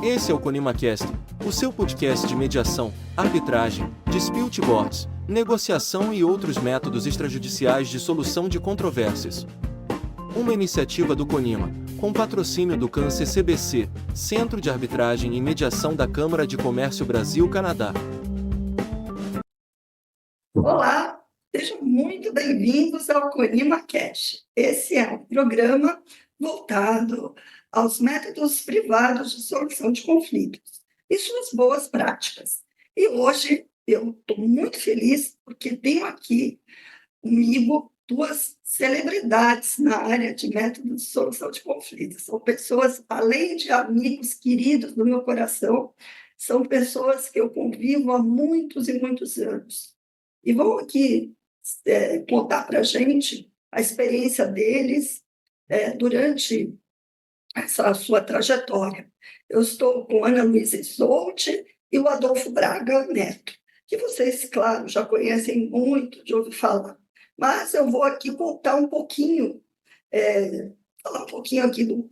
Esse é o ConimaCast, o seu podcast de mediação, arbitragem, dispute boards, negociação e outros métodos extrajudiciais de solução de controvérsias. Uma iniciativa do Conima, com patrocínio do CAN-CCBC, Centro de Arbitragem e Mediação da Câmara de Comércio Brasil-Canadá. Olá, sejam muito bem-vindos ao ConimaCast. Esse é um programa voltado aos métodos privados de solução de conflitos e suas boas práticas. E hoje eu estou muito feliz porque tenho aqui comigo duas celebridades na área de métodos de solução de conflitos. São pessoas, além de amigos queridos do meu coração, são pessoas que eu convivo há muitos e muitos anos. E vão aqui contar para a gente a experiência deles durante essa sua trajetória. Eu estou com Ana Luísa Isolde e o Adolfo Braga Neto, que vocês, claro, já conhecem muito, de ouvir falar. Mas eu vou aqui contar um pouquinho, falar um pouquinho aqui do...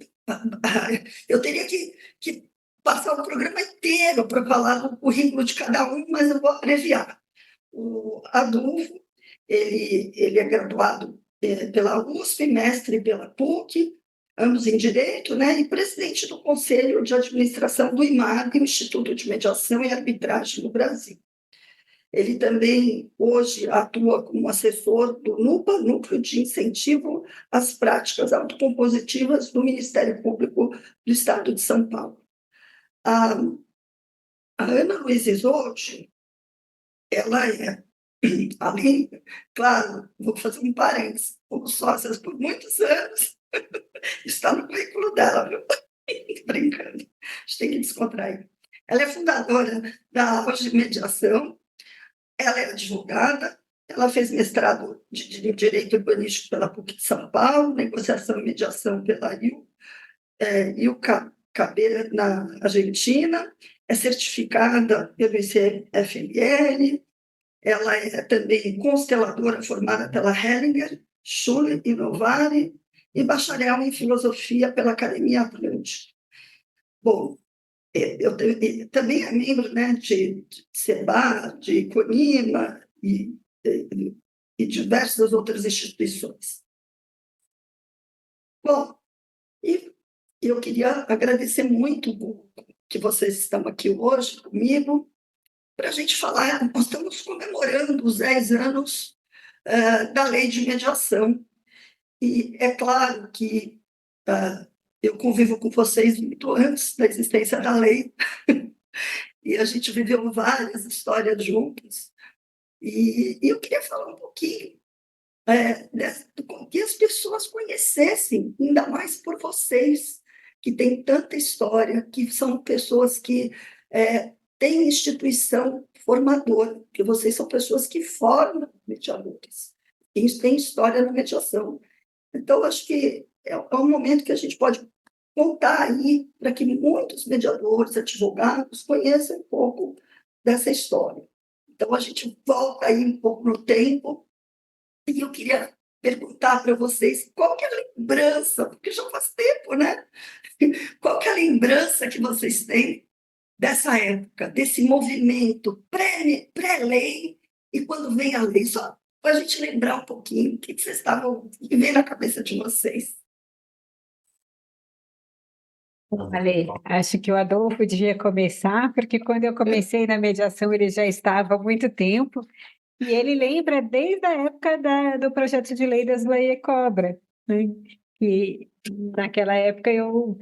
Eu teria que passar o programa inteiro para falar do currículo de cada um, mas eu vou abreviar. O Adolfo, ele é graduado pela USP, mestre pela PUC, ambos em Direito, né, e presidente do Conselho de Administração do IMAB, Instituto de Mediação e Arbitragem no Brasil. Ele também, hoje, atua como assessor do NUPA, Núcleo de Incentivo às Práticas Autocompositivas do Ministério Público do Estado de São Paulo. A Ana Luísa Isolde, ela é, além, claro, vou fazer um parênteses, como sócias por muitos anos, está no currículo dela, viu? Brincando, a gente tem que descontrair. Ela é fundadora da aula de mediação, ela é advogada, ela fez mestrado de Direito Urbanístico pela PUC de São Paulo, negociação e mediação pela IUCAB na Argentina, é certificada pelo ICFML, ela é também consteladora formada pela Hellinger, Schule e Novare e bacharel em filosofia pela Academia Atlântica. Bom, eu também é membro, né, de SEBA, de Conima e diversas outras instituições. Bom, e eu queria agradecer muito que vocês estão aqui hoje comigo, para a gente falar. Nós estamos comemorando os 10 anos da Lei de Mediação. E é claro que eu convivo com vocês muito antes da existência da lei, e a gente viveu várias histórias juntos. E eu queria falar um pouquinho que as pessoas conhecessem, ainda mais por vocês, que têm tanta história, que são pessoas que têm instituição formadora, que vocês são pessoas que formam mediadores, têm história na mediação. Então, acho que é um momento que a gente pode contar aí para que muitos mediadores, advogados conheçam um pouco dessa história. Então, a gente volta aí um pouco no tempo e eu queria perguntar para vocês qual que é a lembrança, porque já faz tempo, né? Qual que é a lembrança que vocês têm dessa época, desse movimento pré-lei e quando vem a lei? Só para a gente lembrar um pouquinho o que vocês estavam, o que vem na cabeça de vocês. Ale, acho que o Adolfo devia começar, porque quando eu comecei na mediação ele já estava há muito tempo, e ele lembra desde a época do projeto de lei das Leis Cobra, né? E naquela época eu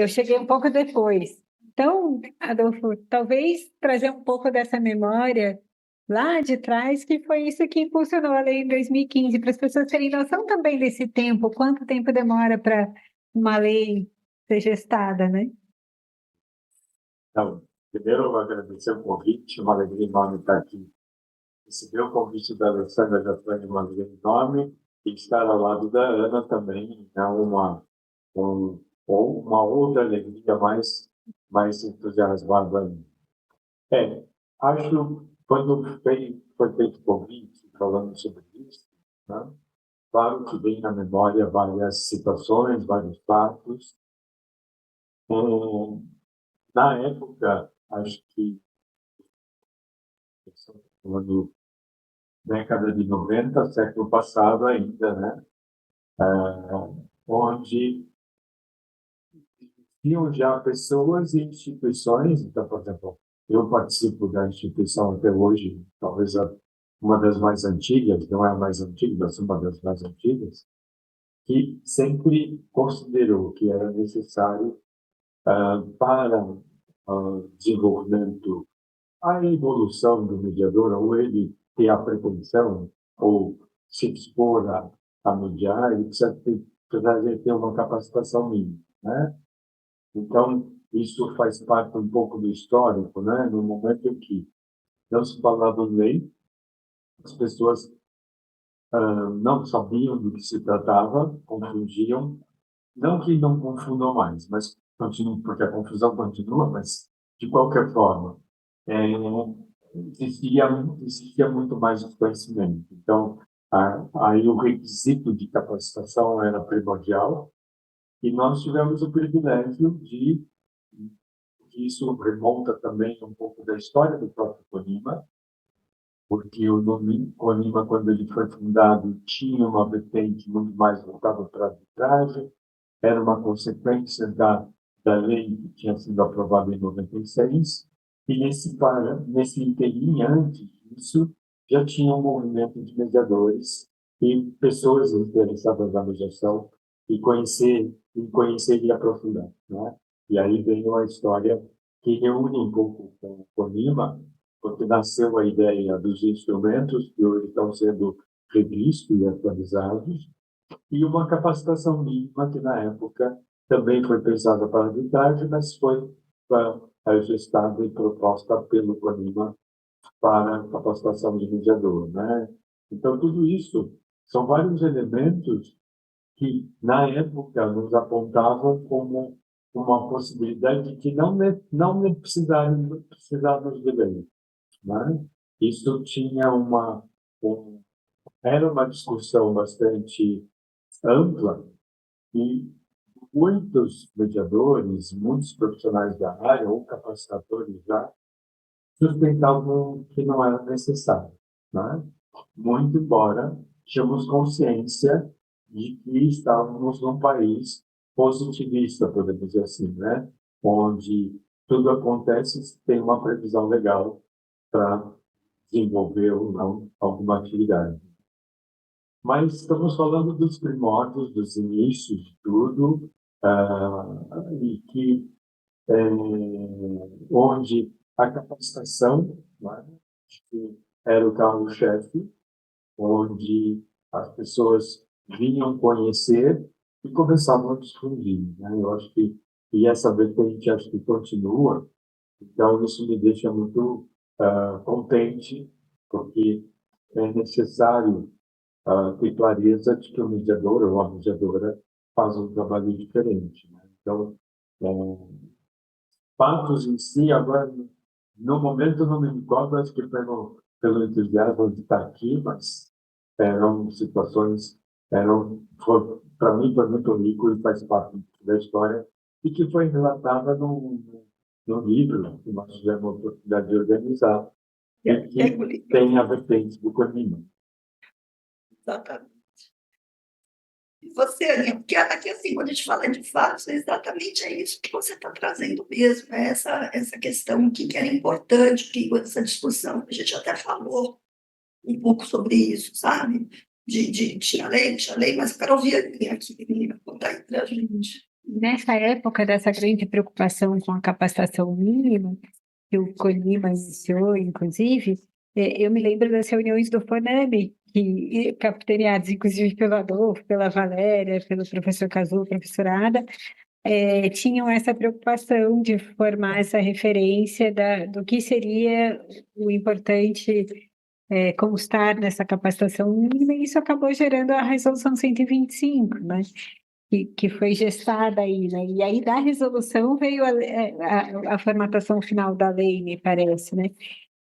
cheguei um pouco depois. Então, Adolfo, talvez trazer um pouco dessa memória lá de trás, que foi isso que impulsionou a lei em 2015, para as pessoas terem noção também desse tempo, quanto tempo demora para uma lei ser gestada, né? Então, primeiro, eu vou agradecer o convite, uma alegria enorme estar aqui. Receber o convite da Alessandra já foi uma alegria enorme, e estar ao lado da Ana também é uma outra alegria mais entusiasmada ainda. Acho que quando foi feito o convite, falando sobre isso, né, claro que vem na memória várias situações, vários fatos. Na época, acho que no década de 90, século passado ainda, né? Onde tinham já pessoas e instituições. Então, por exemplo, eu participo da instituição até hoje, talvez uma das mais antigas, não é a mais antiga, mas uma das mais antigas, que sempre considerou que era necessário para o desenvolvimento, a evolução do mediador, ou ele ter a pretensão, ou se dispor a mediar, ele precisa ter uma capacitação mínima, né? Então, isso faz parte um pouco do histórico, né? No momento em que não se falava em lei, as pessoas não sabiam do que se tratava, confundiam, não que não confundam mais, mas continuam, porque a confusão continua, mas de qualquer forma, é, existia muito mais desconhecimento. Então, aí o requisito de capacitação era primordial, e nós tivemos o privilégio de que isso remonta também um pouco da história do próprio Conima, porque o nome Conima, quando ele foi fundado, tinha uma vertente muito mais voltada para a arbitragem, era uma consequência da lei que tinha sido aprovada em 96, e nesse inteirinho, antes disso, já tinha um movimento de mediadores e pessoas interessadas na mediação e conhecer e aprofundar, né? E aí veio a história que reúne um pouco com o Conima, porque nasceu a ideia dos instrumentos que hoje estão sendo revistos e atualizados, e uma capacitação mínima que, na época, também foi pensada para a arbitragem, mas foi ajustada e proposta pelo Conima para a capacitação de mediador, né? Então, tudo isso são vários elementos que, na época, nos apontavam como uma possibilidade de que não precisávamos de lei, né? Isso tinha era uma discussão bastante ampla, e muitos mediadores, muitos profissionais da área ou capacitadores já sustentavam que não era necessário, né? Muito embora tínhamos consciência de que estávamos num país positivista, podemos dizer assim, né? Onde tudo acontece se tem uma previsão legal para desenvolver ou não alguma atividade. Mas estamos falando dos primórdios, dos inícios de tudo, e que onde a capacitação, né, que era o carro-chefe, onde as pessoas vinham conhecer e começavam a difundir, né? Eu acho que e essa vertente acho que continua, então isso me deixa muito contente, porque é necessário ter clareza de que o mediador ou a mediadora faz um trabalho diferente, né? Então, fatos em si, agora, no momento não me recordo, acho que pelo entusiasmo de estar aqui, mas eram situações, para mim foi muito rico e faz parte da história, e que foi relatada no livro que nós tivemos a oportunidade de organizar, e que tem a vertente do Conima. Exatamente. E você, Aninha, porque aqui, assim, quando a gente fala de fatos, é exatamente isso que você está trazendo mesmo, né? Essa questão que era importante, que essa discussão, a gente até falou um pouco sobre isso, sabe? Tinha lei, mas eu quero ouvir a Aninha aqui, menina, contar aí para a gente. Nessa época dessa grande preocupação com a capacitação mínima, que o Conima iniciou, inclusive, eu me lembro das reuniões do FONAME, capitaneadas, inclusive, pelo Adolfo, pela Valéria, pelo professor Cazu, professora Ada, tinham essa preocupação de formar essa referência do que seria o importante constar nessa capacitação mínima, e isso acabou gerando a Resolução 125, né? Que foi gestada aí, né? E aí da resolução veio a formatação final da lei, me parece, né?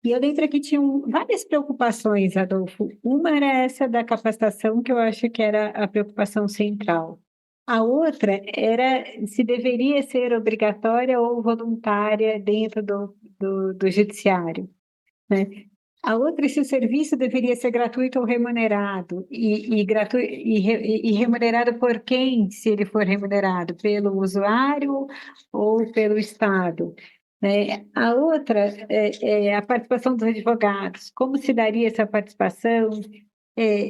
E eu lembro que tinham várias preocupações, Adolfo. Uma era essa da capacitação, que eu acho que era a preocupação central. A outra era se deveria ser obrigatória ou voluntária dentro do judiciário, né? A outra, se o serviço deveria ser gratuito ou remunerado, e remunerado por quem, se ele for remunerado, pelo usuário ou pelo Estado, né? A outra é a participação dos advogados. Como se daria essa participação?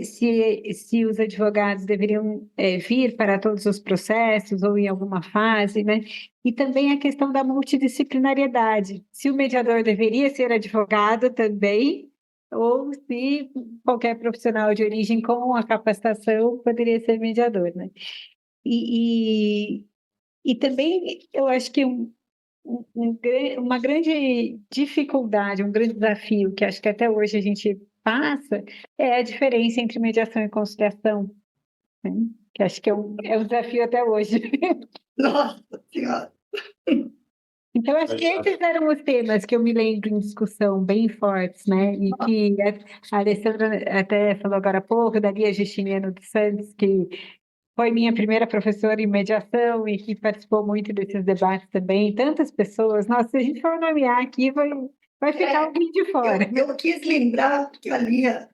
Se os advogados deveriam vir para todos os processos ou em alguma fase, né? E também a questão da multidisciplinariedade. Se o mediador deveria ser advogado também, ou se qualquer profissional de origem com a capacitação poderia ser mediador, né? E, e, e também eu acho que uma grande dificuldade, um grande desafio que acho que até hoje a gente passa é a diferença entre mediação e conciliação, né? Que acho que é um desafio até hoje. Nossa Senhora! Então, acho que esses eram os temas que eu me lembro em discussão bem fortes, né? E que a Alessandra até falou agora há pouco, da Lia Justiniano dos Santos, que foi minha primeira professora em mediação e que participou muito desses debates também. Tantas pessoas, nossa, se a gente for nomear aqui, vai ficar alguém de fora. Eu quis lembrar, porque a Lia,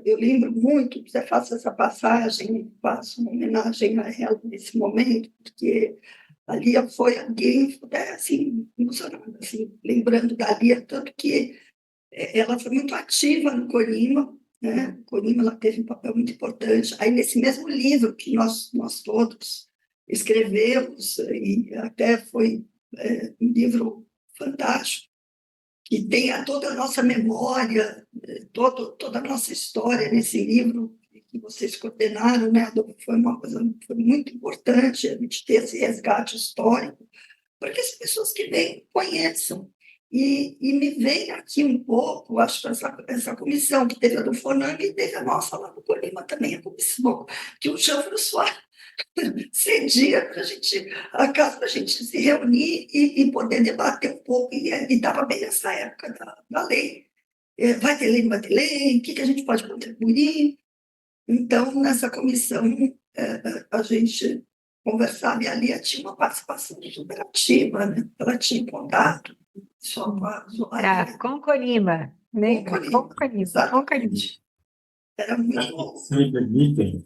eu lembro muito, você faz essa passagem, faço uma homenagem a ela nesse momento, porque a Lia foi alguém, assim, emocionada, assim, lembrando da Lia, tanto que ela foi muito ativa no Corima, né? O Corima, ela teve um papel muito importante. Aí, nesse mesmo livro que nós todos escrevemos, e até foi um livro fantástico, que tenha toda a nossa memória, toda a nossa história nesse livro que vocês coordenaram, né? Foi uma coisa foi muito importante a gente ter esse resgate histórico, para que as pessoas que vêm conheçam. E me vem aqui um pouco, acho que essa comissão que teve a do Fonang e teve a nossa lá no Colima também, a comissão, que o Jean-François cedia para a casa, para a gente se reunir e poder debater um pouco. E estava bem nessa época da lei. Vai ter lei, não vai ter lei? O que a gente pode contribuir? Então, nessa comissão, a gente conversava e a Lia tinha uma participação super ativa, né? Ela tinha contato só com a usuária. Com Colima, né? Com Colima. Exatamente. Era muito bom. Se me permitem,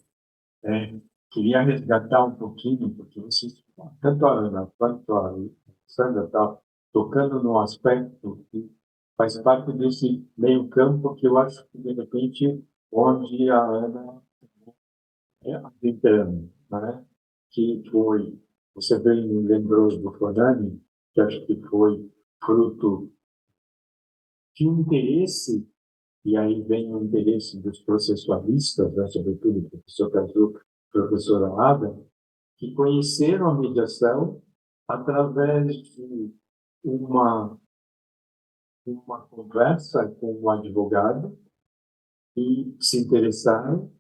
queria resgatar um pouquinho, porque vocês, tanto a Ana quanto a Sandra, está tocando num aspecto que faz parte desse meio-campo que eu acho que, de repente, onde a Ana tentando, né? Que foi, você bem me lembrou do Fornani, que acho que foi fruto de um interesse, e aí vem o interesse dos processualistas, né? Sobretudo o professor Cazu, professora Ada, que conheceram a mediação através de uma conversa com um advogado e se interessaram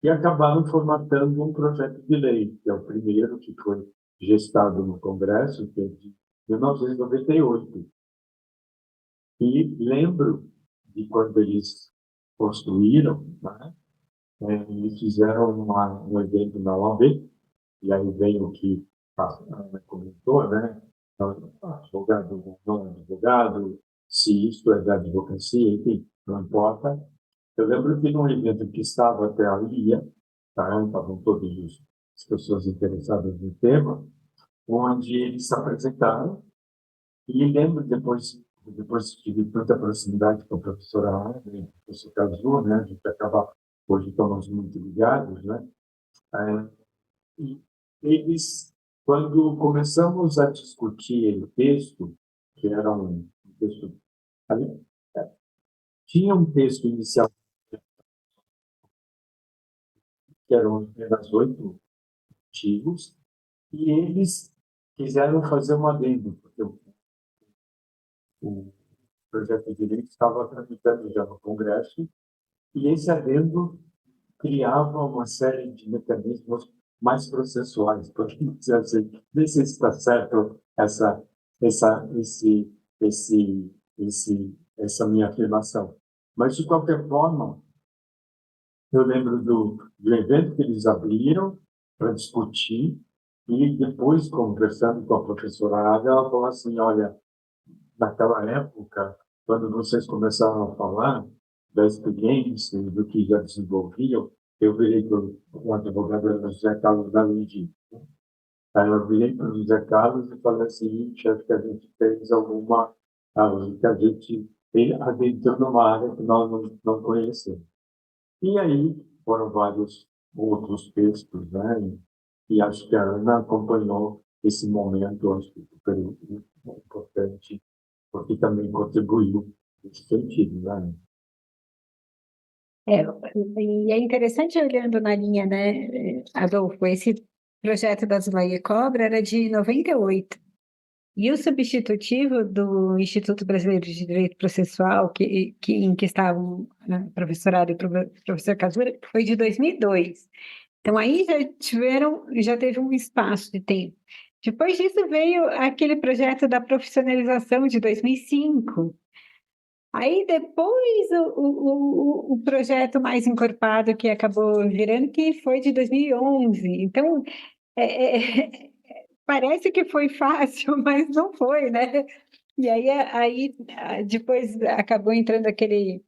e acabaram formatando um projeto de lei, que é o primeiro que foi gestado no Congresso, que é de 1998. E lembro de quando eles construíram, né? Eles fizeram um evento na OAB, e aí vem o que a Ana comentou, né? Advogado, não advogado, se isso é da advocacia, enfim, não importa. Eu lembro que num evento que estava até a Lia, tá? Estavam todas as pessoas interessadas no tema, onde eles se apresentaram, e lembro depois tive tanta proximidade com a professora Ana e o professor Cazu, né? A gente acaba, hoje estamos muito ligados, né? E eles, quando começamos a discutir o texto, que era um texto, tinha um texto inicial que eram apenas 8 artigos, e eles quiseram fazer um adendo, porque o projeto de lei estava tramitando já no Congresso, e esse adendo criava uma série de mecanismos mais processuais, porque dizer assim, nem sei se está certo essa minha afirmação. Mas, de qualquer forma, eu lembro do evento que eles abriram, para discutir, e depois, conversando com a professora Ada, ela falou assim, olha, naquela época, quando vocês começaram a falar da experiência, do que já desenvolviam, eu virei para o advogado era José Carlos da Lindi. Aí eu virei para o José Carlos e falei assim, chefe, que a gente fez que a gente adentrou numa área que nós não conhecemos. E aí foram vários outros textos, né? E acho que a Ana acompanhou esse momento, acho que super importante, porque também contribuiu nesse sentido, né? É, e é interessante olhando na linha, né, Adolfo, esse projeto da Zulaia Cobra era de 98. E o substitutivo do Instituto Brasileiro de Direito Processual, em que estavam a professora Ada e o professor Casura, foi de 2002. Então, aí já teve um espaço de tempo. Depois disso veio aquele projeto da profissionalização de 2005. Aí depois o projeto mais encorpado que acabou virando, que foi de 2011. Então, é, parece que foi fácil, mas não foi, né? E aí depois acabou entrando aquele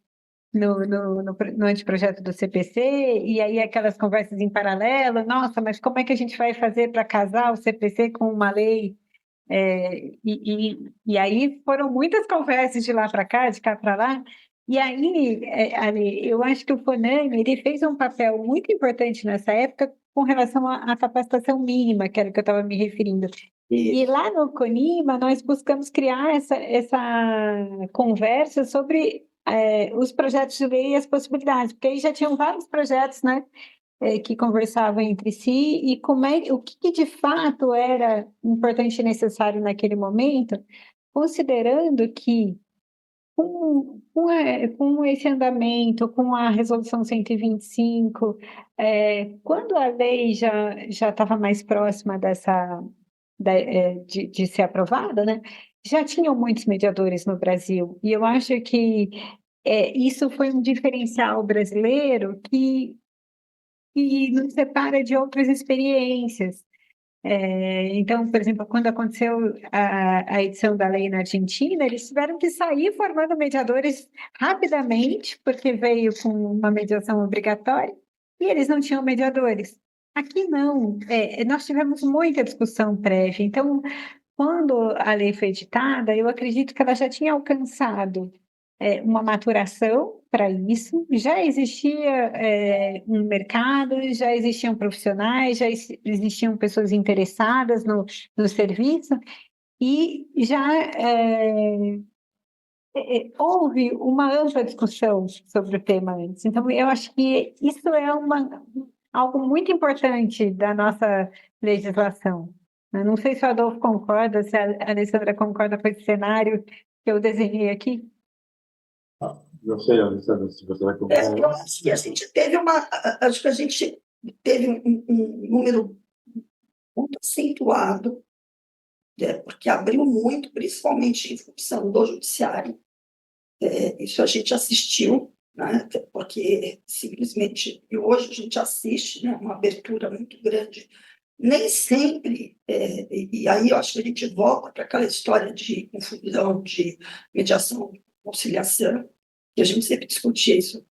no anteprojeto do CPC, e aí aquelas conversas em paralelo, nossa, mas como é que a gente vai fazer para casar o CPC com uma lei? E aí foram muitas conversas de lá para cá, de cá para lá, e aí, Ali, eu acho que o FONAME, ele fez um papel muito importante nessa época com relação à capacitação mínima, que era o que eu estava me referindo. E lá no CONIMA, nós buscamos criar essa conversa sobre os projetos de lei e as possibilidades, porque aí já tinham vários projetos, né, que conversavam entre si, e o que de fato era importante e necessário naquele momento, considerando que com esse andamento, com a resolução 125, quando a lei já estava mais próxima de ser aprovada, né, já tinham muitos mediadores no Brasil. E eu acho que isso foi um diferencial brasileiro que nos separa de outras experiências. Então, por exemplo, quando aconteceu a edição da lei na Argentina, eles tiveram que sair formando mediadores rapidamente, porque veio com uma mediação obrigatória, e eles não tinham mediadores. Aqui não, nós tivemos muita discussão prévia. Então, quando a lei foi editada, eu acredito que ela já tinha alcançado uma maturação para isso, já existia um mercado, já existiam profissionais, existiam pessoas interessadas no serviço, e já houve uma ampla discussão sobre o tema antes. Então, eu acho que isso é algo muito importante da nossa legislação. Eu não sei se o Adolfo concorda, se a Alessandra concorda com esse cenário que eu desenhei aqui. Não sei, Alessandra, se você vai concordar. Eu acho que a gente teve um número muito acentuado, porque abriu muito, principalmente em função do judiciário. Isso a gente assistiu, né, porque simplesmente, e hoje a gente assiste, né, uma abertura muito grande. Nem sempre, e aí eu acho que a gente volta para aquela história de confusão, de mediação, conciliação, que a gente sempre discutia isso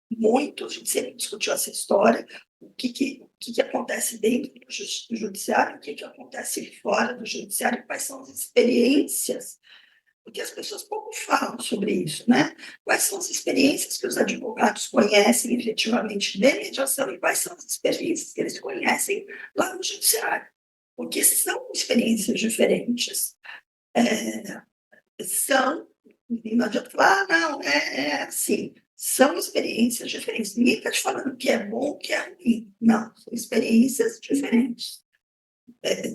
muito, a gente sempre discutiu essa história, o que acontece dentro do judiciário, o que acontece fora do judiciário, quais são as experiências, porque as pessoas pouco falam sobre isso, né? Quais são as experiências que os advogados conhecem efetivamente de mediação e quais são as experiências que eles conhecem lá no judiciário, porque são experiências diferentes. Não adianta falar, não, é assim, são experiências diferentes. Ninguém está te falando que é bom ou que é ruim. Não, são experiências diferentes.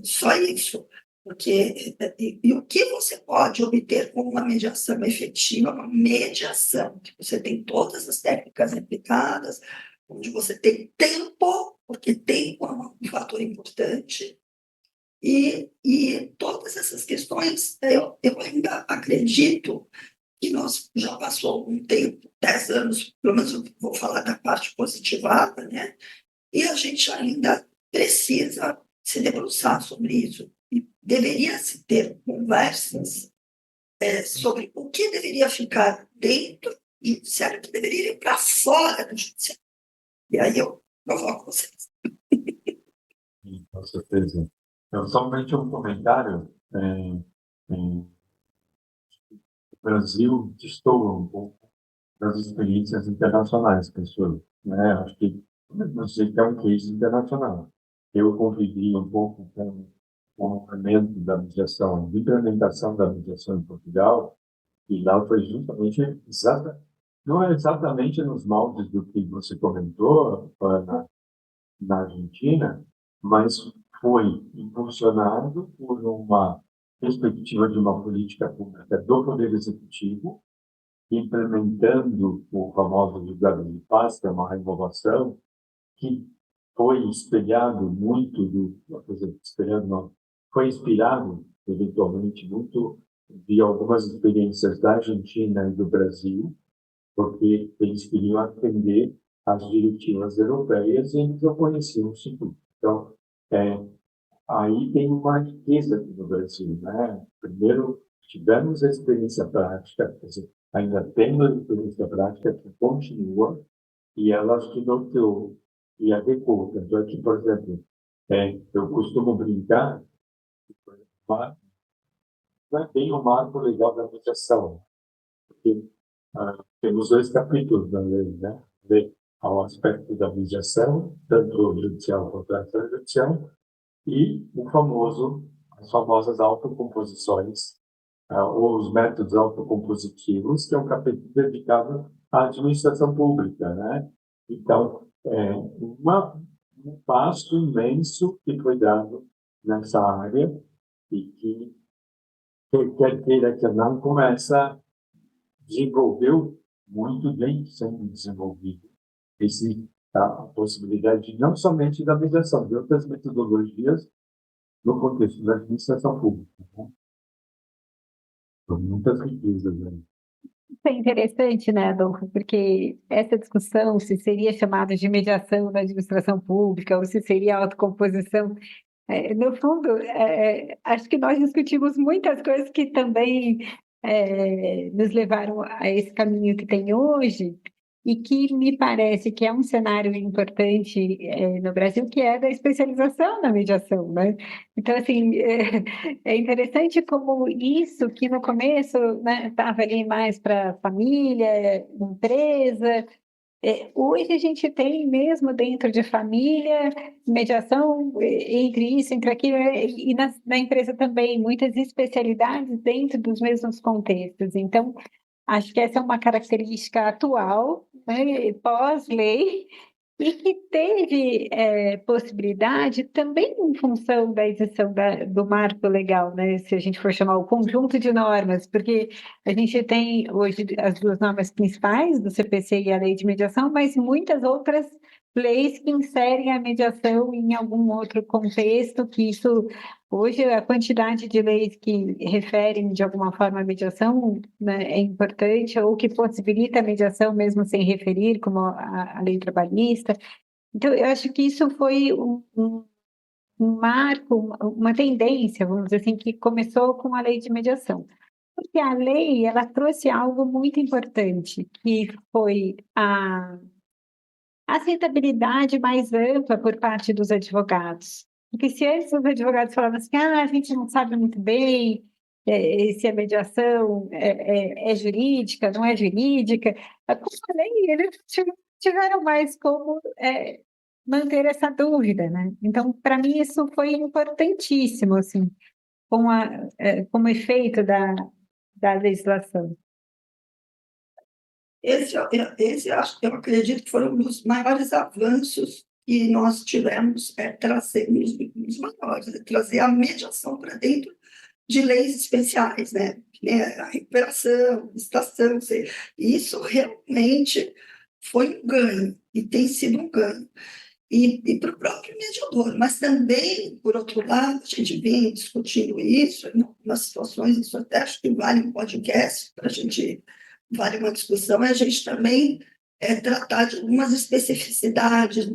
Só isso. Porque, e o que você pode obter com uma mediação efetiva, uma mediação, que você tem todas as técnicas aplicadas, onde você tem tempo, porque tempo é um fator importante, e todas essas questões, eu ainda acredito que nós já passou algum tempo, 10 anos, pelo menos eu vou falar da parte positivada, né? E a gente ainda precisa se debruçar sobre isso. E deveria se ter conversas sobre o que deveria ficar dentro e se era que deveria ir para fora do judiciário. E aí eu provoco vocês. Sim, com certeza. Então, somente um comentário. O Brasil destoa um pouco das experiências internacionais, pessoal. Né? Acho que você tem um case internacional. Eu convivi um pouco com o movimento da mediação, de implementação da mediação em Portugal, e lá foi justamente não é exatamente nos moldes do que você comentou na Argentina, mas foi impulsionado por uma perspectiva de uma política pública do Poder Executivo, implementando o famoso julgado de paz, que é uma renovação, que foi espelhado muito espelhado não, foi inspirado eventualmente muito de algumas experiências da Argentina e do Brasil, porque eles queriam atender às diretivas europeias e eles reconheciam isso tudo. Então, aí tem uma riqueza aqui no Brasil, né? Primeiro, tivemos a experiência prática, quer dizer, ainda temos a experiência prática que continua, e ela acho que norteou e adequou. Tanto é que, por exemplo, eu costumo brincar, não é bem o marco legal da mediação, porque temos dois capítulos na lei, né? Ao aspecto da mediação, tanto judicial quanto extrajudicial, e as famosas autocomposições, ou os métodos autocompositivos, que é um capítulo dedicado à administração pública, né? Então, um passo imenso que foi dado nessa área e que, quer queira que não, desenvolveu muito bem sendo desenvolvido a possibilidade não somente da mediação, de outras metodologias no contexto da administração pública. Né? São muitas riquezas aí. Isso é interessante, né, Adolfo? Porque essa discussão, se seria chamada de mediação da administração pública ou se seria autocomposição, no fundo, acho que nós discutimos muitas coisas que também nos levaram a esse caminho que tem hoje e que me parece que é um cenário importante no Brasil, que é da especialização na mediação, né? Então, assim, é interessante como isso que no começo, né, estava ali mais para família, empresa, hoje a gente tem mesmo dentro de família, mediação entre isso, entre aquilo, e na empresa também, muitas especialidades dentro dos mesmos contextos. Então, acho que essa é uma característica atual, né, pós-lei, e que teve possibilidade também em função da edição do marco legal, né? Se a gente for chamar o conjunto de normas, porque a gente tem hoje as duas normas principais, do CPC e a lei de mediação, mas muitas outras leis que inserem a mediação em algum outro contexto, que isso, hoje, a quantidade de leis que referem de alguma forma à mediação, né, é importante, ou que possibilita a mediação mesmo sem referir, como a lei trabalhista. Então, eu acho que isso foi um marco, uma tendência, vamos dizer assim, que começou com a lei de mediação. Porque a lei, ela trouxe algo muito importante, que foi a aceitabilidade mais ampla por parte dos advogados. Porque se antes os advogados falavam assim, a gente não sabe muito bem se a mediação é jurídica, não é jurídica, como eu falei, eles tiveram mais como manter essa dúvida, né? Então, para mim, isso foi importantíssimo, assim, como efeito da legislação. Esse eu acredito que foram um dos maiores avanços que nós tivemos, trazer os maiores, trazer a mediação para dentro de leis especiais, né? A recuperação, licitação, isso realmente foi um ganho e tem sido um ganho. E para o próprio mediador, mas também, por outro lado, a gente vem discutindo isso em algumas situações, isso até acho que vale um podcast para a gente, vale uma discussão, é a gente também tratar de algumas especificidades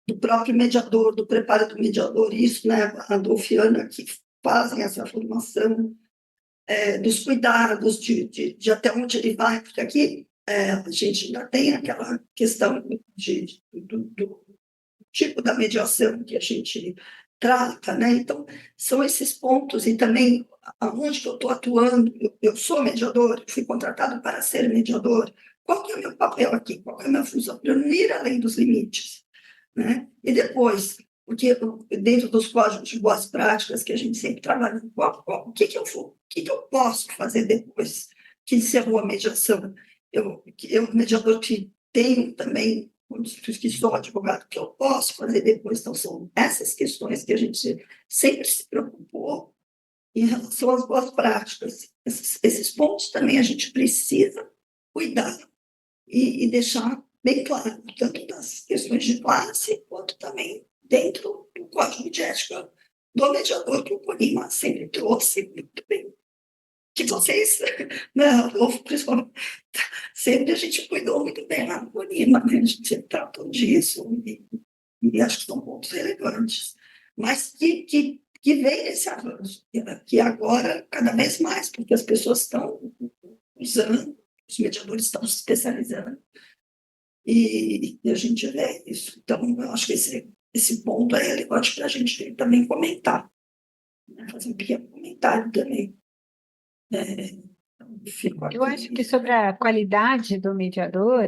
do próprio mediador, do preparo do mediador, isso, né, a Dolfiana, que fazem essa formação, dos cuidados, de até onde ele vai, porque aqui a gente ainda tem aquela questão do tipo da mediação que a gente trata, né? Então, são esses pontos, e também aonde que eu estou atuando, eu sou mediador, fui contratado para ser mediador, qual que é o meu papel aqui, qual que é a minha função? Eu não ir além dos limites, né? E depois, porque dentro dos códigos de boas práticas que a gente sempre trabalha, o que eu posso fazer depois que encerrou a mediação? Eu mediador que tenho também, que sou advogado, que eu posso fazer depois. Então, são essas questões que a gente sempre se preocupou em relação às boas práticas. Esses pontos também a gente precisa cuidar e deixar bem claro, tanto das questões de classe, quanto também dentro do código de ética do mediador, que o Colima sempre trouxe muito bem. Que vocês, né, principalmente, sempre a gente cuidou muito bem lá no Colima, né? A gente sempre tratou disso, e acho que são pontos relevantes, mas que vem esse avanço, que agora, cada vez mais, porque as pessoas estão usando, os mediadores estão se especializando, e a gente vê isso. Então, eu acho que esse ponto é relevante para a gente também comentar, né? Fazer um pequeno comentário também. Então, fico Eu acho que aqui. sobre a qualidade do mediador,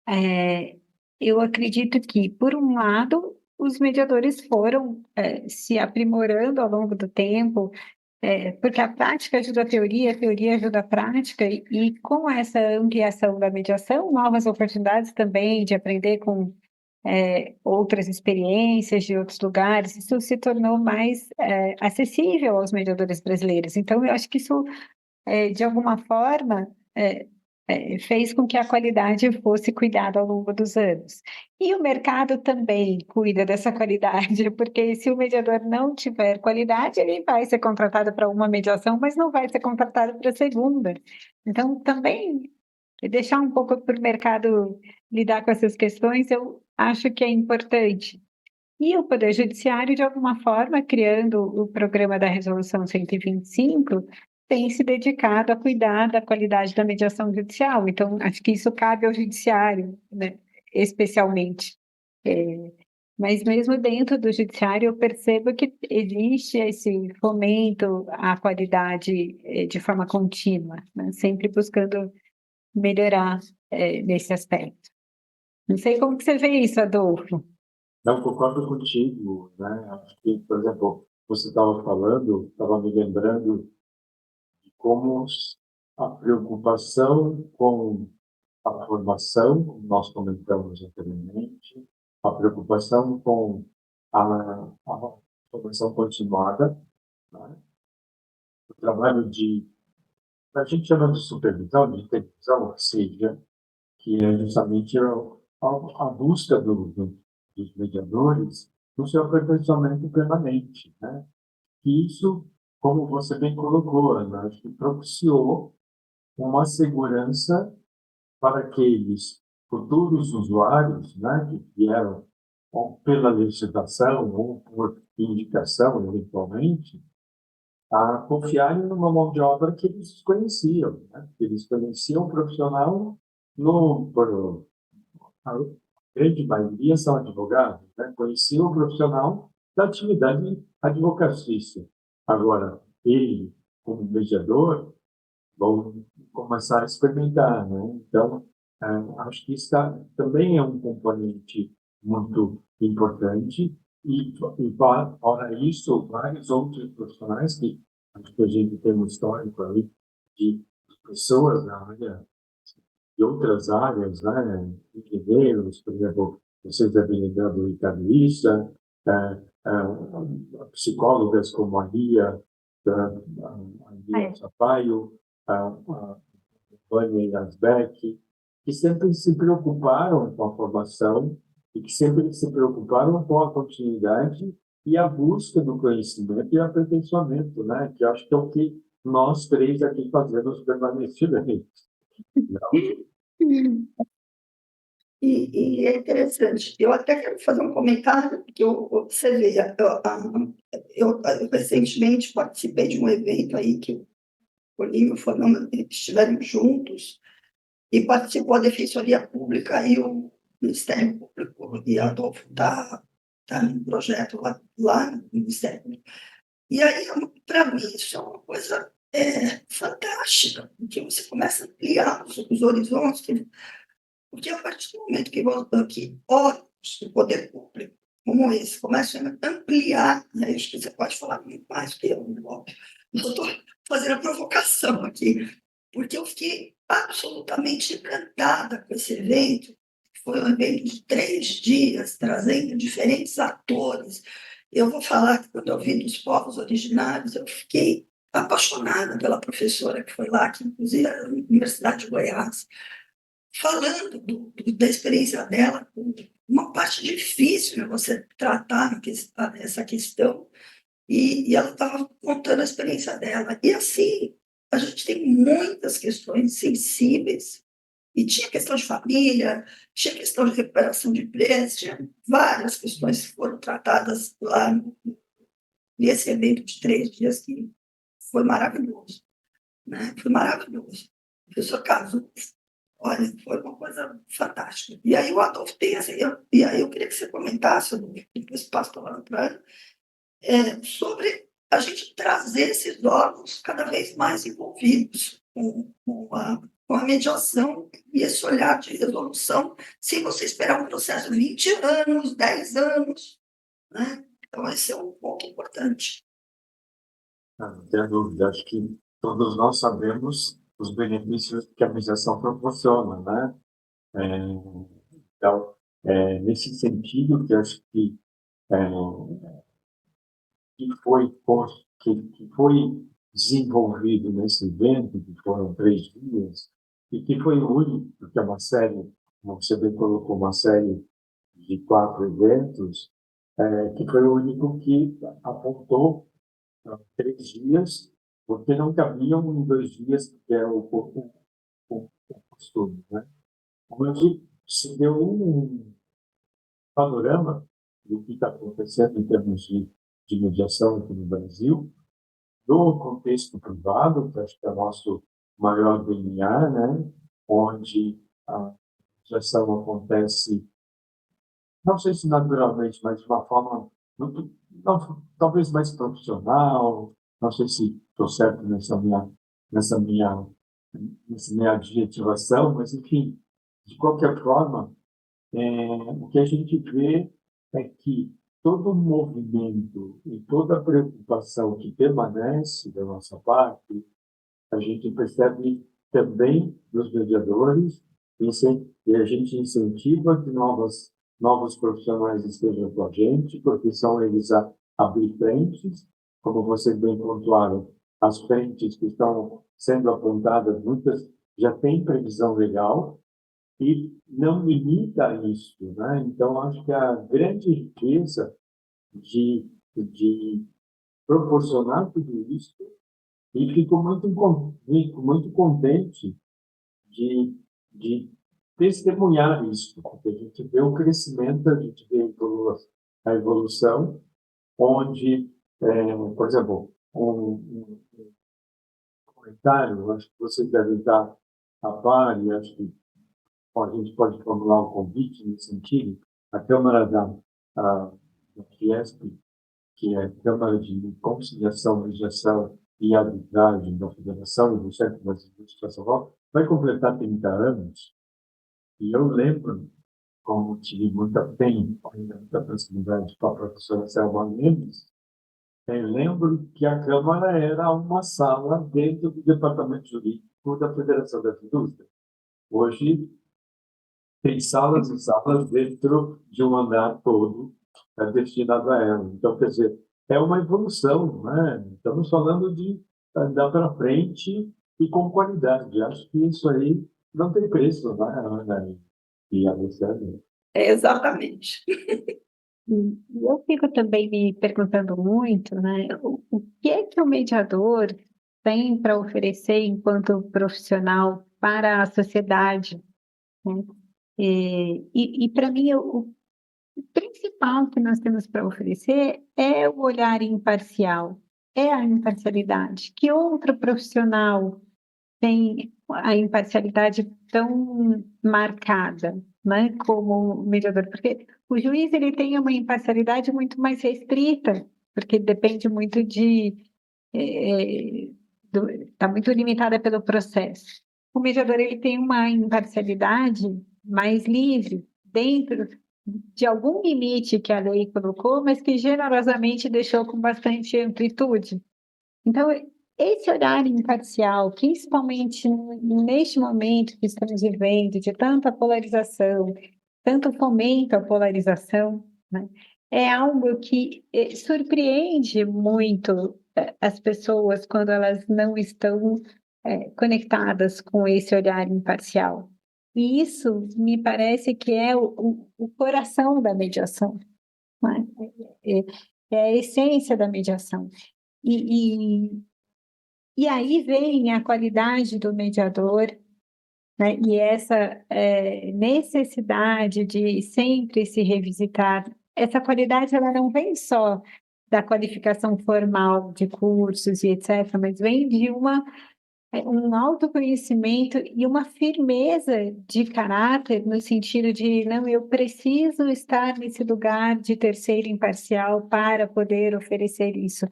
é, eu acredito que, por um lado, os mediadores foram se aprimorando ao longo do tempo, porque a prática ajuda a teoria ajuda a prática, e com essa ampliação da mediação, novas oportunidades também de aprender com outras experiências de outros lugares, isso se tornou mais acessível aos mediadores brasileiros. Então, eu acho que isso de alguma forma, fez com que a qualidade fosse cuidada ao longo dos anos. E o mercado também cuida dessa qualidade, porque se o mediador não tiver qualidade, ele vai ser contratado para uma mediação, mas não vai ser contratado para a segunda. Então, também deixar um pouco para o mercado lidar com essas questões, eu acho que é importante. E o Poder Judiciário, de alguma forma, criando o programa da Resolução 125, tem se dedicado a cuidar da qualidade da mediação judicial. Então, acho que isso cabe ao Judiciário, né, especialmente. Mas mesmo dentro do Judiciário, eu percebo que existe esse fomento à qualidade de forma contínua, né, sempre buscando melhorar nesse aspecto. Não sei como que você vê isso, Adolfo. Não, concordo contigo, né? Acho que, por exemplo, você estava falando, estava me lembrando de como a preocupação com a formação, como nós comentamos anteriormente, a preocupação com a formação continuada, né? O trabalho a gente chama de supervisão, de intervisão, ou seja, que é justamente a busca dos mediadores no seu aperfeiçoamento permanente, né? E isso, como você bem colocou, Ana, acho que propiciou uma segurança para aqueles futuros usuários, né, que vieram ou pela licitação ou por indicação, eventualmente, a confiarem numa mão de obra que eles conheciam, né? Que eles conheciam o profissional a grande maioria são advogados, né? Conheciam o profissional da atividade advocatícia. Agora, ele, como mediador, vão começar a experimentar, né? Então, acho que isso também é um componente muito importante fora isso, vários outros profissionais que acho que a gente tem um histórico aí de pessoas na área, de outras áreas, né? Engenheiros, por exemplo, vocês devem lembrar do Ricardo Issa, psicólogas como a Lia, a Lia Sampaio, a Vânia Yasbeck, que sempre se preocuparam com a formação e que sempre se preocuparam com a continuidade e a busca do conhecimento e aperfeiçoamento, né? Que acho que é o que nós três aqui fazemos permanentemente. E é interessante. Eu até quero fazer um comentário, porque você vê, eu recentemente participei de um evento aí que o Olívio e o Fernando estiveram juntos, e participou a Defensoria Pública e o Ministério Público, e a Adolfo está num projeto lá no Ministério Público. E aí, para mim, isso é uma coisa fantástica, porque você começa a ampliar os horizontes, porque a partir do momento que órgãos do poder público, como esse, começam a ampliar, né, acho que você pode falar muito mais que eu, óbvio. Eu estou fazendo a provocação aqui, porque eu fiquei absolutamente encantada com esse evento. Foi um evento de 3 dias, trazendo diferentes atores. Eu vou falar que quando eu vi dos povos originários, eu fiquei apaixonada pela professora que foi lá, que inclusive era da Universidade de Goiás, falando da experiência dela. Uma parte difícil é você tratar essa questão, e ela estava contando a experiência dela. E assim, a gente tem muitas questões sensíveis, e tinha questão de família, tinha questão de recuperação de preço, tinha várias questões que foram tratadas lá nesse evento de 3 dias, que foi maravilhoso, né? Foi maravilhoso. O professor Caso, olha, foi uma coisa fantástica. E aí o Adolfo tem assim, e aí eu queria que você comentasse, depois passo a palavra para ele, sobre a gente trazer esses órgãos cada vez mais envolvidos com a mediação e esse olhar de resolução, sem você esperar um processo de 20 anos, 10 anos, né? Então, esse é um ponto importante. Não tenho dúvida, acho que todos nós sabemos os benefícios que a mediação proporciona, né? Então, nesse sentido, que acho é, que foi desenvolvido nesse evento, que foram 3 dias, e que foi o único, porque é uma série, como você bem colocou, uma série de 4 eventos, que foi o único que apontou 3 dias, porque não cabiam em 2 dias, que é o costume, né? Onde se deu um panorama do que está acontecendo em termos de mediação aqui no Brasil, no contexto privado, que acho que é o nosso maior DNA, né? Onde a mediação acontece, não sei se naturalmente, mas de uma forma muito, não, talvez mais profissional. Não sei se estou certo nessa minha, nessa minha adjetivação, mas enfim, de qualquer forma, o que a gente vê é que todo o movimento e toda a preocupação que permanece da nossa parte, a gente percebe também dos mediadores, e a gente incentiva que novos profissionais estejam com a gente, porque são eles a abrir frentes, como vocês bem pontuaram, as frentes que estão sendo apontadas, muitas já têm previsão legal, e não limita isso, né? Então, acho que a grande riqueza de proporcionar tudo isso, e fico muito contente de testemunhar isso, porque a gente vê o crescimento, a gente vê a evolução, onde, por exemplo, um comentário, acho que vocês devem estar a par, e acho que a gente pode formular um convite nesse sentido. A Câmara da Fiesp, que é a Câmara de Conciliação, Mediação e Arbitragem da Federação e do Centro Brasileiro de Educação, vai completar 30 anos. E eu lembro, como tive muita proximidade com a professora Selma Mendes, eu lembro que a Câmara era uma sala dentro do Departamento Jurídico da Federação das Indústrias. Hoje, tem salas e salas dentro de um andar todo destinado a ela. Então, quer dizer, é uma evolução, né? Estamos falando de andar para frente e com qualidade. Acho que isso aí não tem preço, né, Ana e Alessandra? Exatamente. E eu fico também me perguntando muito, né, o que é que o mediador tem para oferecer enquanto profissional para a sociedade, né? E para mim, o principal que nós temos para oferecer é o olhar imparcial, é a imparcialidade. Que outro profissional tem a imparcialidade tão marcada, né, como o mediador? Porque o juiz ele tem uma imparcialidade muito mais restrita, porque depende muito está muito limitada pelo processo. O mediador ele tem uma imparcialidade mais livre dentro de algum limite que a lei colocou, mas que generosamente deixou com bastante amplitude. Então, esse olhar imparcial, principalmente neste momento que estamos vivendo, de tanta polarização, tanto fomento à polarização, né, é algo que surpreende muito as pessoas quando elas não estão conectadas com esse olhar imparcial. E isso me parece que é o coração da mediação, né? É a essência da mediação. E aí vem a qualidade do mediador, né? E essa necessidade de sempre se revisitar. Essa qualidade ela não vem só da qualificação formal de cursos e etc., mas vem de um autoconhecimento e uma firmeza de caráter no sentido de, não, eu preciso estar nesse lugar de terceiro imparcial para poder oferecer isso.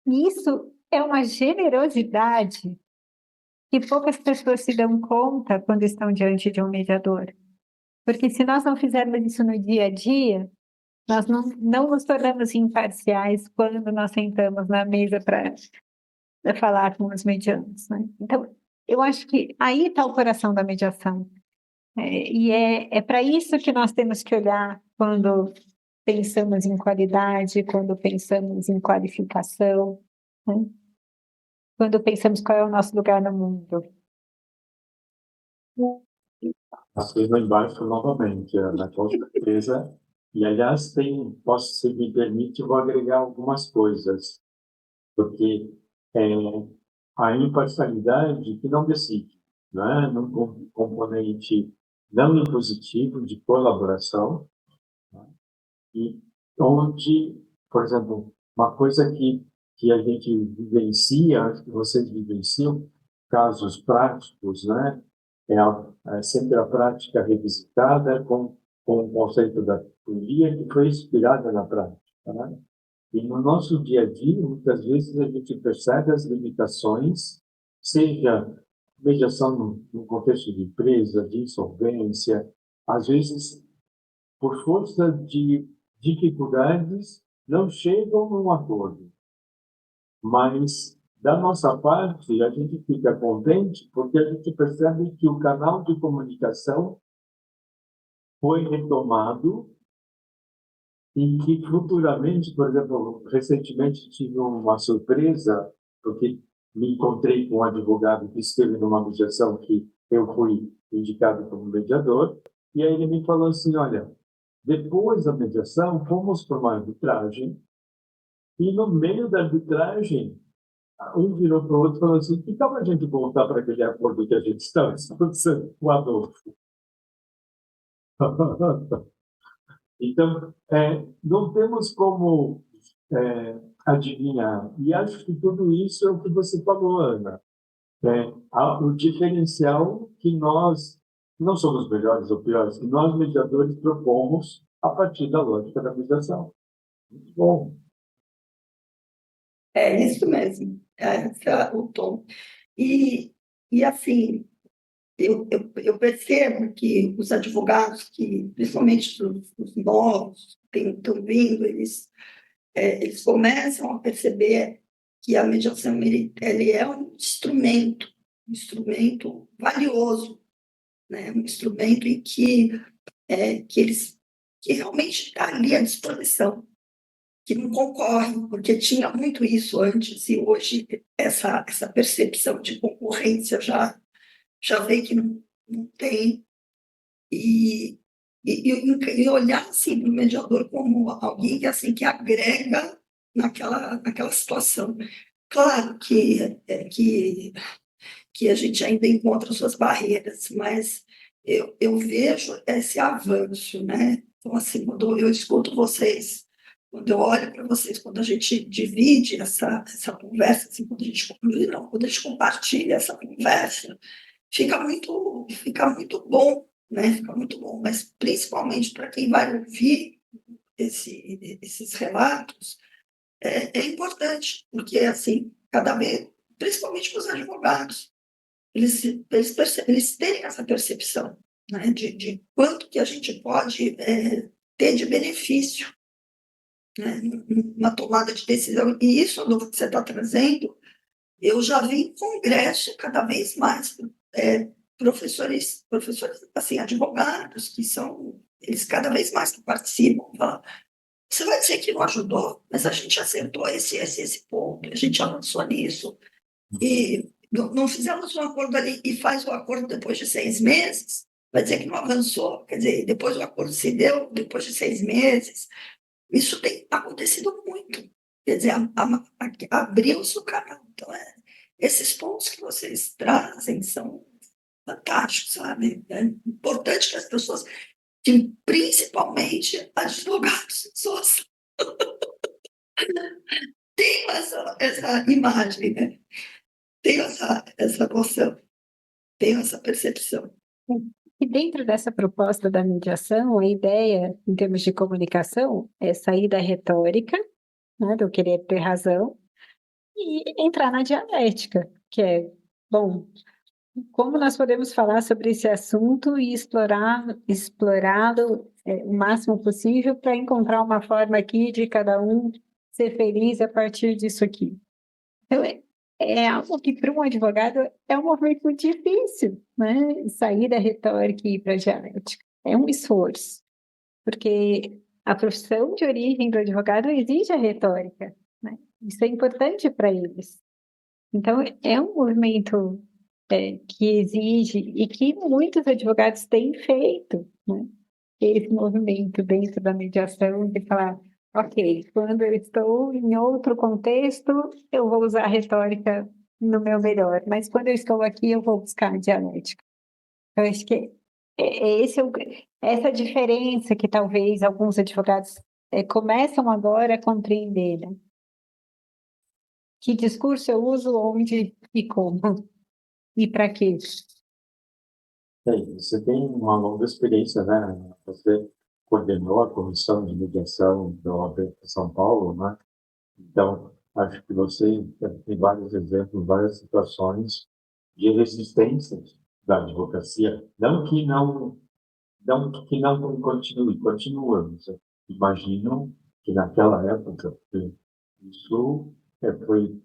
E isso é uma generosidade que poucas pessoas se dão conta quando estão diante de um mediador. Porque se nós não fizermos isso no dia a dia, nós não nos tornamos imparciais quando nós sentamos na mesa para falar com os medianos, né? Então, eu acho que aí está o coração da mediação. E é para isso que nós temos que olhar quando pensamos em qualidade, quando pensamos em qualificação, né? Quando pensamos qual é o nosso lugar no mundo. Assino embaixo novamente, Ana, com certeza. E, aliás, se me permite, vou agregar algumas coisas, porque a imparcialidade que não decide, né? Num componente não impositivo de colaboração, né? E onde, por exemplo, uma coisa que a gente vivencia, que vocês vivenciam, casos práticos, né? É sempre a prática revisitada com o conceito da teoria que foi inspirada na prática, né? E no nosso dia a dia, muitas vezes a gente percebe as limitações, seja mediação no contexto de empresa, de insolvência, às vezes, por força de dificuldades, não chegam a um acordo. Mas, da nossa parte, a gente fica contente porque a gente percebe que o canal de comunicação foi retomado e que futuramente, por exemplo, recentemente tive uma surpresa, porque me encontrei com um advogado que esteve numa mediação que eu fui indicado como mediador, e aí ele me falou assim, olha, depois da mediação, fomos para uma arbitragem, e no meio da arbitragem, um virou para o outro e falou assim, que tal a gente voltar para aquele acordo que a gente estava discutindo com o Adolfo? Então, não temos como adivinhar. E acho que tudo isso é o que você falou, Ana. O diferencial que nós, não somos melhores ou piores, que nós, mediadores, propomos a partir da lógica da mediação. Muito bom. É isso mesmo, esse é o tom. E assim, eu percebo que os advogados, que, principalmente os novos que estão vindo, eles começam a perceber que a mediação ele é um instrumento valioso, né? Um instrumento em que realmente está ali à disposição, que não concorrem, porque tinha muito isso antes, e hoje essa percepção de concorrência já vê que não tem, e olhar assim, para o mediador como alguém que, assim, que agrega naquela situação. Claro que a gente ainda encontra suas barreiras, mas eu vejo esse avanço, né? Então, assim, quando eu escuto vocês, quando eu olho para vocês, quando a gente divide essa conversa, assim, quando a gente compartilha essa conversa, fica muito bom, né? Fica muito bom, mas principalmente para quem vai ouvir esses relatos, é importante, porque, assim, cada vez, principalmente para os advogados, eles terem essa percepção, né, de quanto que a gente pode ter de benefício, né, na tomada de decisão. E isso do que você está trazendo, eu já vi em congresso cada vez mais professores, assim, advogados, que são, eles cada vez mais que participam, falam, você vai dizer que não ajudou, mas a gente acertou esse ponto, a gente avançou nisso, e não fizemos um acordo ali e faz o acordo depois de 6 meses, vai dizer que não avançou, quer dizer, depois o acordo se deu depois de 6 meses. Isso tem acontecido muito, quer dizer, abriu-se o canal. Então, esses pontos que vocês trazem são fantásticos, sabe? É importante que as pessoas, que principalmente advogados, pessoas, tenham essa imagem, né? Tenham essa noção, tenham essa percepção. E dentro dessa proposta da mediação, a ideia, em termos de comunicação, é sair da retórica, né, do querer ter razão, e entrar na dialética, que é, bom, como nós podemos falar sobre esse assunto e explorá-lo o máximo possível para encontrar uma forma aqui de cada um ser feliz a partir disso aqui. Então, é algo que para um advogado é um movimento muito difícil, né? Sair da retórica e ir para a dialética. É um esforço, porque a profissão de origem do advogado exige a retórica, né? Isso é importante para eles. Então, é um movimento que exige e que muitos advogados têm feito, né? Esse movimento dentro da mediação de falar, ok, quando eu estou em outro contexto, eu vou usar a retórica no meu melhor, mas quando eu estou aqui, eu vou buscar a dialética. Eu acho que essa diferença que talvez alguns advogados começam agora a compreender, né? Que discurso eu uso, onde e como, e para quê? Você tem uma longa experiência, né? Você coordenou a comissão de mediação da OAB de São Paulo, né? Então, acho que você tem vários exemplos, várias situações de resistência da advocacia. Não que não continue, continua. Você imagino que naquela época isso foi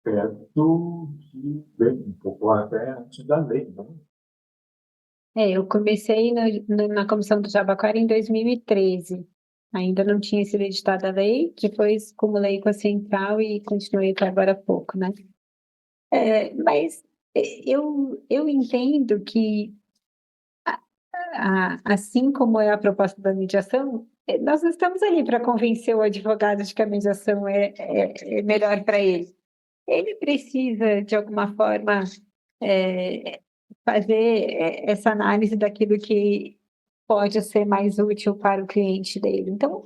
perto de, bem, um pouco até antes da lei, não? Eu comecei na Comissão do Jabaquara em 2013. Ainda não tinha sido editada a lei, depois cumulei com a Central e continuei até agora há pouco, né? Mas eu entendo que, assim como é a proposta da mediação, nós não estamos ali para convencer o advogado de que a mediação é melhor para ele. Ele precisa, de alguma forma, é, fazer essa análise daquilo que pode ser mais útil para o cliente dele. Então,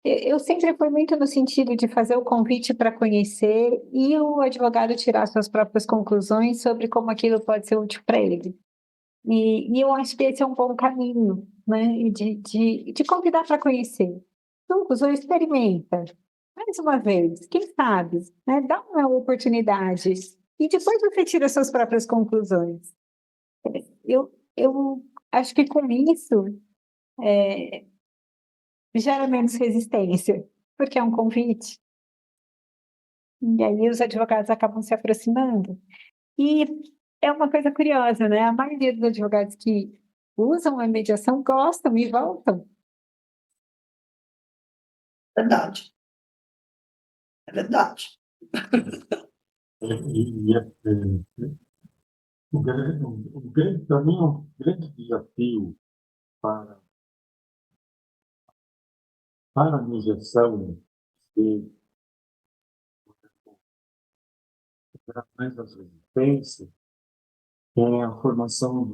eu sempre fui muito no sentido de fazer o convite para conhecer e o advogado tirar suas próprias conclusões sobre como aquilo pode ser útil para ele. E eu acho que esse é um bom caminho, né? De convidar para conhecer. Conclusão, experimenta. Mais uma vez, quem sabe, né? Dá uma oportunidade. E depois você tira suas próprias conclusões. Eu acho que com isso gera menos resistência, porque é um convite. E aí os advogados acabam se aproximando. E é uma coisa curiosa, né? A maioria dos advogados que usam a mediação gostam e voltam. Verdade, é verdade. Também um grande desafio para, para a mediação e para mais as resistências é a formação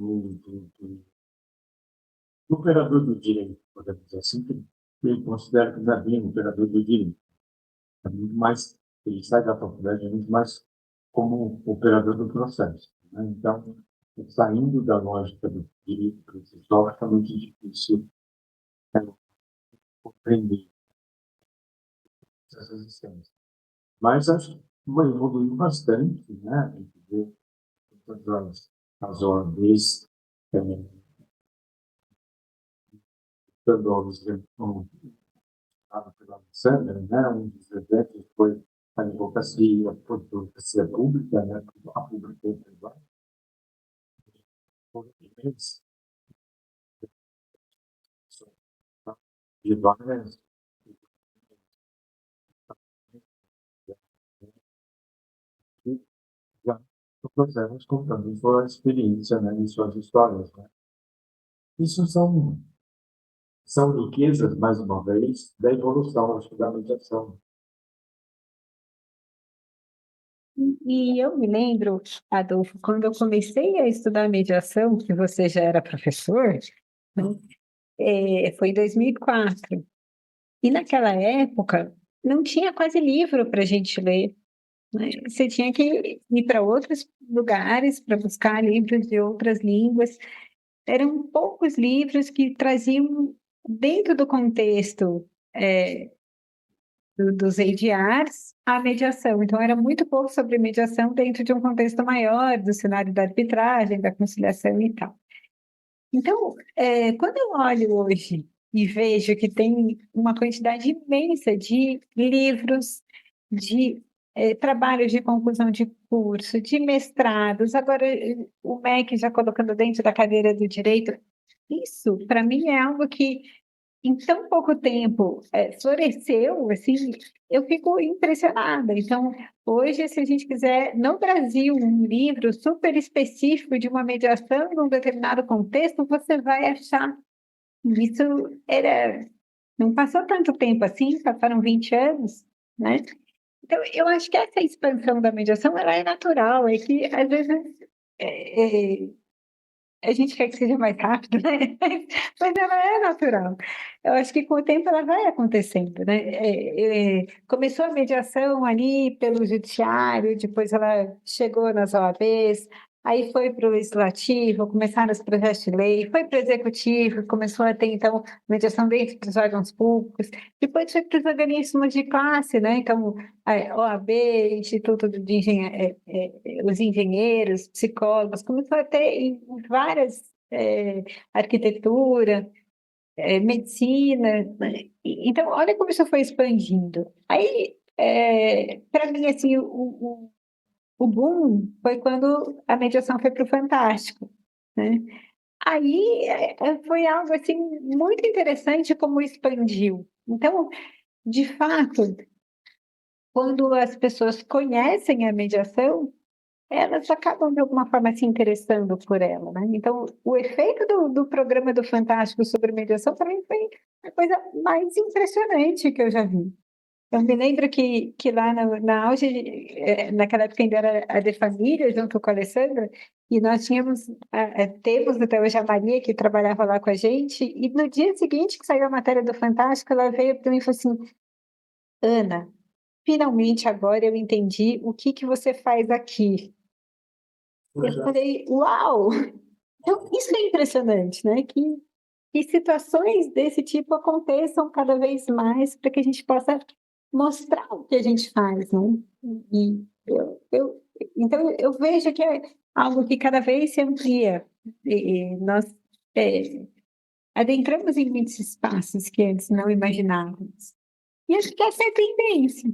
O operador do direito, podemos dizer assim, que eu considero que não é bem um operador do direito. É muito mais, ele sai da faculdade é muito mais como operador do processo, né? Então, saindo da lógica do direito processual, é muito difícil compreender essas existências. Mas acho que evoluiu bastante, né? A gente vê todas as OABs dando aulas pela Alessandra, né? Um dos eventos foi a advocacia pública, né? A pública e privada. De várias já trouxemos contando sua experiência, né, e suas histórias, né? Isso são riquezas, mais uma vez, da evolução, acho que da meditação. E eu me lembro, Adolfo, quando eu comecei a estudar mediação, que você já era professor, né, foi em 2004. E naquela época, não tinha quase livro para a gente ler, né? Você tinha que ir para outros lugares para buscar livros de outras línguas. Eram poucos livros que traziam, dentro do contexto, dos ADRs, a mediação. Então, era muito pouco sobre mediação dentro de um contexto maior, do cenário da arbitragem, da conciliação e tal. Então, quando eu olho hoje e vejo que tem uma quantidade imensa de livros, de trabalhos de conclusão de curso, de mestrados, agora o MEC já colocando dentro da cadeira do direito, isso, para mim, é algo que em tão pouco tempo floresceu, assim, eu fico impressionada. Então, hoje, se a gente quiser, no Brasil, um livro super específico de uma mediação em um determinado contexto, você vai achar. Isso não passou tanto tempo assim, passaram 20 anos, né? Então, eu acho que essa expansão da mediação, ela é natural, é que, às vezes, é, a gente quer que seja mais rápido, né? Mas ela é natural. Eu acho que com o tempo ela vai acontecendo, né? Começou a mediação ali pelo judiciário, depois ela chegou nas OABs, aí foi para o legislativo, começaram os projetos de lei, foi para o executivo, começou a ter, então, mediação dentro dos órgãos públicos, depois foi para os organismos de classe, né? Então, a OAB, Instituto de os engenheiros, psicólogos, começou a ter em várias, arquitetura, medicina, né? Então, olha como isso foi expandindo. Aí, para mim, assim, o boom foi quando a mediação foi para o Fantástico, né? Aí foi algo assim muito interessante como expandiu. Então, de fato, quando as pessoas conhecem a mediação, elas acabam de alguma forma se interessando por ela, né? Então, o efeito do programa do Fantástico sobre mediação também foi a coisa mais impressionante que eu já vi. Eu me lembro que lá na auge, naquela época ainda era a De Família, junto com a Alessandra, e nós temos até hoje a Maria, que trabalhava lá com a gente, e no dia seguinte que saiu a matéria do Fantástico, ela veio para mim e falou assim: Ana, finalmente agora eu entendi o que você faz aqui. Eu falei, uau! Então, isso é impressionante, né? Que situações desse tipo aconteçam cada vez mais para que a gente possa mostrar o que a gente faz, né? E então, eu vejo que é algo que cada vez se amplia. E nós adentramos em muitos espaços que antes não imaginávamos. E acho que essa é a tendência.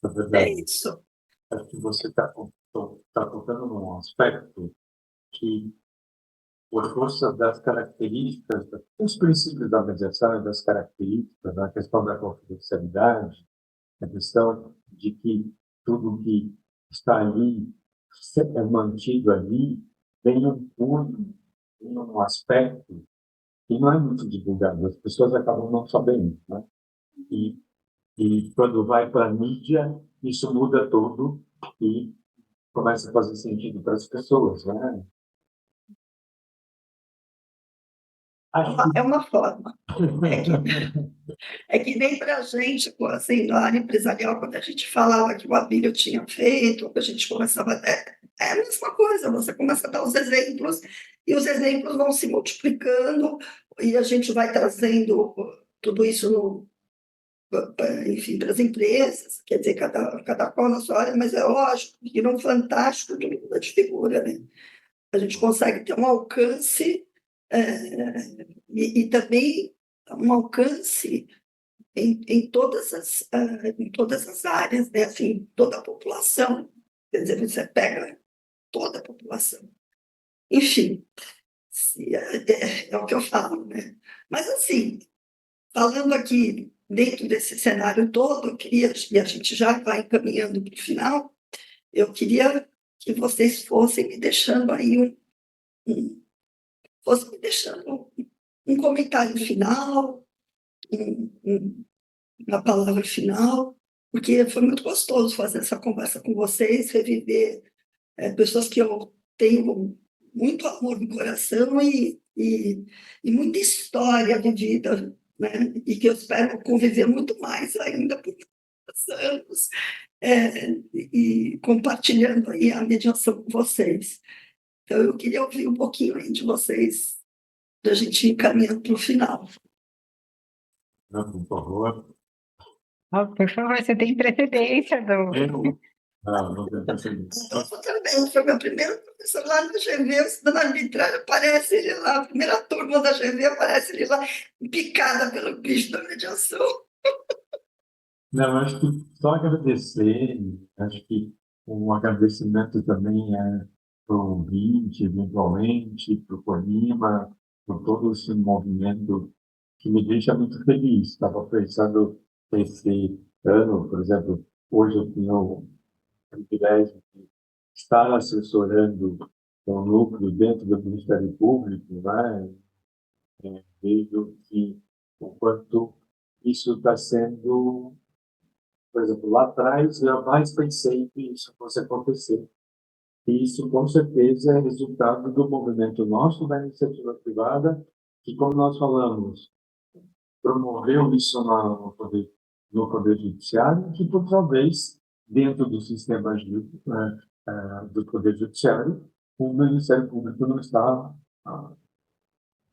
É É verdade. isso. Acho que você está tocando num aspecto que, por força das características, dos princípios da mediação e das características, a questão da confidencialidade, a questão de que tudo que está ali é mantido ali, tem um fundo, tem um aspecto que não é muito divulgado, as pessoas acabam não sabendo, né? E, e quando vai para a mídia, isso muda tudo e começa a fazer sentido para as pessoas, né? É uma forma. É que nem para a gente, assim, na área empresarial, quando a gente falava que o Abílio tinha feito, a gente começava. É a mesma coisa, você começa a dar os exemplos, e os exemplos vão se multiplicando, e a gente vai trazendo tudo isso enfim, para as empresas, quer dizer, cada qual na sua área, mas é lógico que não fantástico que muda de figura, né? A gente consegue ter um alcance e também um alcance em todas as áreas, né? Assim, toda a população, quer dizer, você pega toda a população. Enfim, é o que eu falo, né? Mas, assim, falando aqui dentro desse cenário todo, eu queria, e a gente já vai encaminhando para o final, eu queria que vocês fossem me deixando aí fossem me deixando um comentário final, um, uma palavra final, porque foi muito gostoso fazer essa conversa com vocês, reviver pessoas que eu tenho muito amor no coração e muita história vivida, né? E que eu espero conviver muito mais ainda por muitos anos, e compartilhando aí a mediação com vocês. Então, eu queria ouvir um pouquinho aí de vocês, da gente ir caminhando para o final. Não, por favor. Por favor, você tem precedência, Adolfo. Não tem precedência. Adolfo também foi meu primeiro professor lá na GV, estudando arbitragem, aparece ele lá, a primeira turma da GV, aparece ele lá, picada pelo bicho da mediação. Não, acho que só agradecer, acho que um agradecimento também para o ouvinte, eventualmente, para o Colima, por todo esse movimento que me deixa muito feliz. Estava pensando esse ano, por exemplo, hoje eu tenho o privilégio de estar assessorando um núcleo dentro do Ministério Público, né? Vejo que o quanto isso está sendo, por exemplo, lá atrás eu jamais pensei que isso fosse acontecer. E isso, com certeza, é resultado do movimento nosso da iniciativa privada, que, como nós falamos, promoveu isso no poder judiciário, que, por sua vez, dentro do sistema do Poder Judiciário, o Ministério Público não está,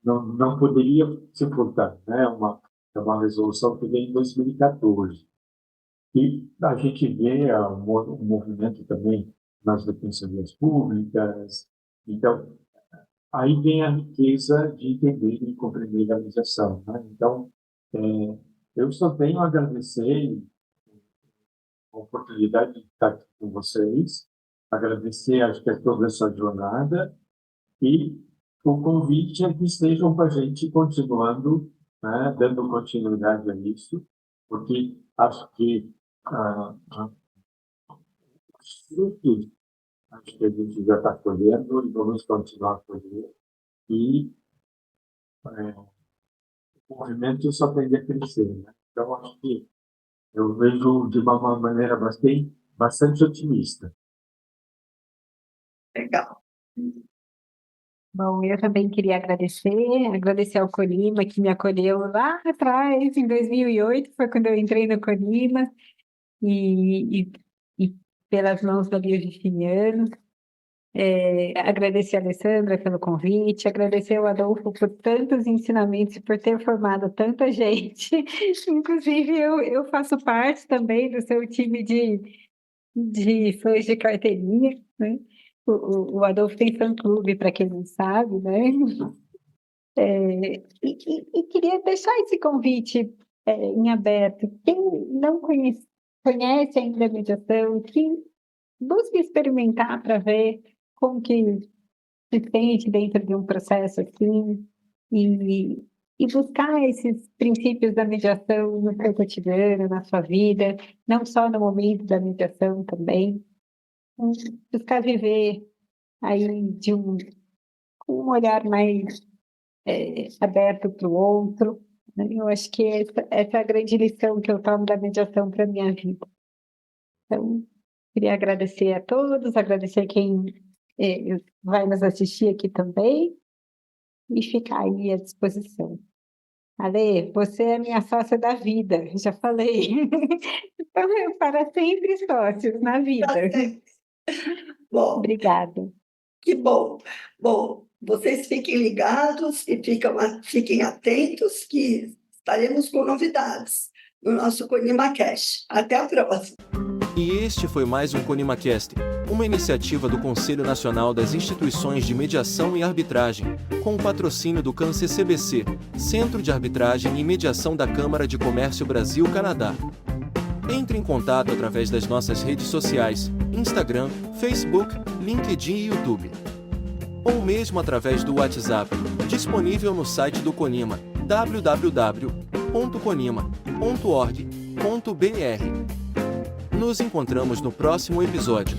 não poderia se furtar, né? É uma resolução que vem em 2014. E a gente vê um movimento também nas defensorias públicas. Então, aí vem a riqueza de entender e compreender a legislação, né? Então, eu só tenho a agradecer a oportunidade de estar aqui com vocês, agradecer, acho que, toda essa jornada e o convite é que estejam com a gente continuando, né, dando continuidade a isso, porque acho que os frutos, acho que a gente já está colhendo e vamos continuar a colher, e o movimento só tende a crescer, né? Então, acho que eu vejo de uma maneira bastante otimista. Legal. Bom, eu também queria agradecer ao Colima, que me acolheu lá atrás, em 2008, foi quando eu entrei no Colima, e pelas mãos da Bia Justiniano. Agradecer a Alessandra pelo convite, agradecer ao Adolfo por tantos ensinamentos e por ter formado tanta gente. Inclusive, eu faço parte também do seu time de fãs de carteirinha, né? O Adolfo tem fã-clube, para quem não sabe, né? E queria deixar esse convite em aberto. Quem não conhece ainda a mediação, que busque experimentar para ver como que se sente dentro de um processo assim, e, e buscar esses princípios da mediação no seu cotidiano, na sua vida, não só no momento da mediação também. Então, buscar viver aí com um olhar mais aberto para o outro, né? Eu acho que essa é a grande lição que eu tomo da mediação para a minha vida. Então, queria agradecer a todos, agradecer quem vai nos assistir aqui também. e ficar aí à disposição. Ale, você é minha sócia da vida, já falei. Então, para sempre sócios na vida. Bom, Obrigada. que bom. Bom, vocês fiquem ligados e fiquem atentos que estaremos com novidades no nosso ConimaCast. Até a próxima. E este foi mais um ConimaCast, uma iniciativa do Conselho Nacional das Instituições de Mediação e Arbitragem, com o patrocínio do CAN-CCBC, Centro de Arbitragem e Mediação da Câmara de Comércio Brasil-Canadá. Entre em contato através das nossas redes sociais, Instagram, Facebook, LinkedIn e YouTube. Ou mesmo através do WhatsApp, disponível no site do Conima, www.conima.org.br. Nos encontramos no próximo episódio.